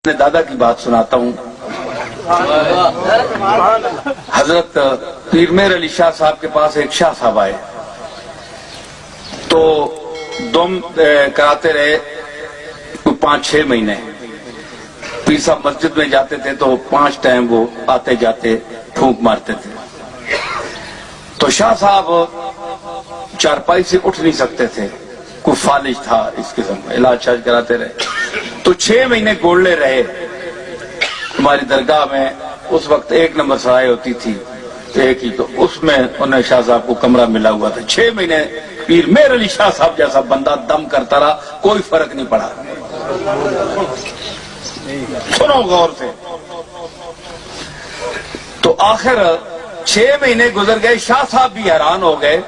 اپنے دادا کی بات سناتا ہوں. حضرت پیر میر علی شاہ صاحب کے پاس ایک شاہ صاحب آئے تو دم کراتے رہے 5-6 مہینے. پیر صاحب مسجد میں جاتے تھے تو 5 ٹائم وہ آتے جاتے پھونک مارتے تھے. تو شاہ صاحب چارپائی سے اٹھ نہیں سکتے تھے, کوئی فالج تھا اس قسم کا, علاج شاج کراتے رہے. تو 6 مہینے گولڈے رہے. ہماری درگاہ میں اس وقت 1 نمبر سرائے ہوتی تھی, ایک ہی, تو اس میں انہیں شاہ صاحب کو کمرہ ملا ہوا تھا. 6 مہینے پیر میر علی شاہ صاحب جیسا بندہ دم کرتا رہا, کوئی فرق نہیں پڑا. سنو غور سے. تو آخر 6 مہینے گزر گئے, شاہ صاحب بھی حیران ہو گئے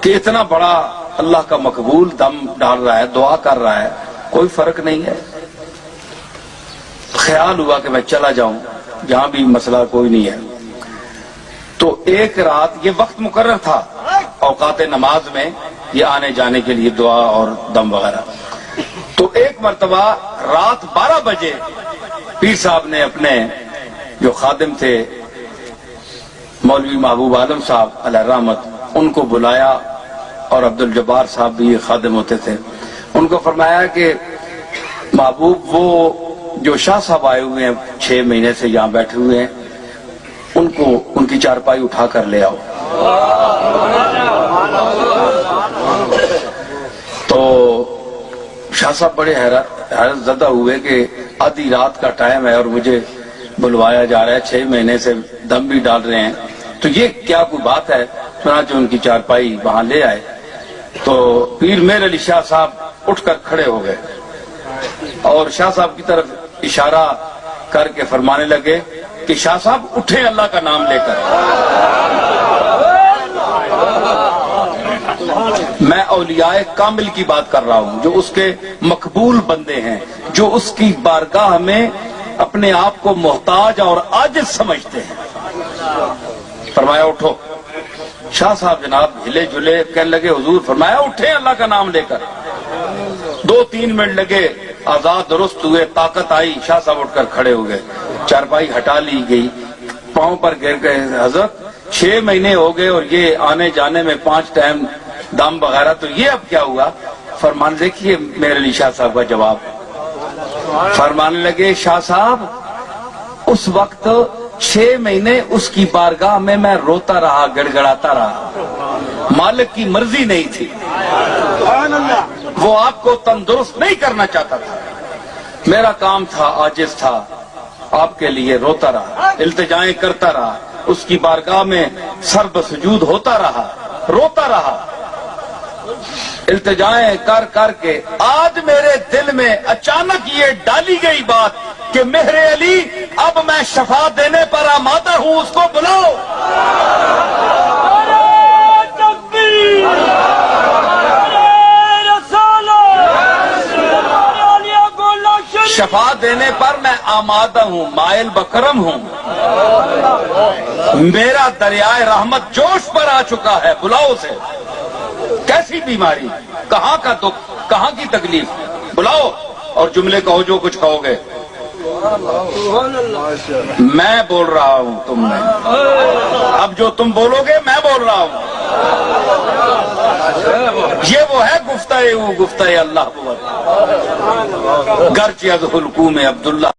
کہ اتنا بڑا اللہ کا مقبول دم ڈال رہا ہے, دعا کر رہا ہے, کوئی فرق نہیں ہے. خیال ہوا کہ میں چلا جاؤں, جہاں بھی مسئلہ کوئی نہیں ہے. تو ایک رات, یہ وقت مقرر تھا اوقات نماز میں یہ آنے جانے کے لیے دعا اور دم وغیرہ. تو ایک مرتبہ رات 12 بجے پیر صاحب نے اپنے جو خادم تھے مولوی محبوب عالم صاحب علیہ رحمت, ان کو بلایا, اور عبد الجبار صاحب بھی خادم ہوتے تھے. ان کو فرمایا کہ محبوب وہ جو شاہ صاحب آئے ہوئے ہیں 6 مہینے سے یہاں بیٹھے ہوئے ہیں, ان کو ان کی چارپائی اٹھا کر لے آؤ. تو شاہ صاحب بڑے حیرت زدہ ہوئے کہ آدھی رات کا ٹائم ہے اور مجھے بلوایا جا رہا ہے, 6 مہینے سے دم بھی ڈال رہے ہیں, تو یہ کیا کوئی بات ہے. چنانچہ ان کی چارپائی وہاں لے آئے. تو پیر میر علی شاہ صاحب اٹھ کر کھڑے ہو گئے اور شاہ صاحب کی طرف اشارہ کر کے فرمانے لگے کہ شاہ صاحب اٹھیں اللہ کا نام لے کر. میں اولیاء کامل کی بات کر رہا ہوں, جو اس کے مقبول بندے ہیں, جو اس کی بارگاہ میں اپنے آپ کو محتاج اور عاجز سمجھتے ہیں. فرمایا اٹھو. شاہ صاحب جناب ہلے جلے, کہنے لگے حضور, فرمایا اٹھیں اللہ کا نام لے کر. 2-3 منٹ لگے, آزاد درست ہوئے, طاقت آئی, شاہ صاحب اٹھ کر کھڑے ہو گئے. چارپائی ہٹا لی گئی, پاؤں پر گر گئے. حضرت 6 مہینے ہو گئے اور یہ آنے جانے میں 5 ٹائم دم وغیرہ, تو یہ اب کیا ہوا؟ فرمان دیکھیے میرے علی شاہ صاحب کا جواب. فرمانے لگے شاہ صاحب اس وقت 6 مہینے اس کی بارگاہ میں روتا رہا, گڑ گڑاتا رہا. مالک کی مرضی نہیں تھی, وہ آپ کو تندرست نہیں کرنا چاہتا تھا. میرا کام تھا, عاجز تھا, آپ کے لیے روتا رہا, التجائیں کرتا رہا, اس کی بارگاہ میں سر بسجود ہوتا رہا, روتا رہا, التجائیں کر کر کے. آج میرے دل میں اچانک یہ ڈالی گئی بات کہ میرے علی اب میں شفا دینے پر آمادہ ہوں, اس کو بلاؤ. شفا دینے پر میں آمادہ ہوں, مائل بکرم ہوں. میرا دریائے رحمت جوش پر آ چکا ہے, بلاؤ اسے. کیسی بیماری, کہاں کا دکھ, کہاں کی تکلیف, بلاؤ. اور جملے کہو جو کچھ کہو گے. میں بول رہا ہوں, تم نہیں. اب جو تم بولو گے میں بول رہا ہوں. یہ وہ ہے گفتہ اللہ. گرچہ از حلقوم عبداللہ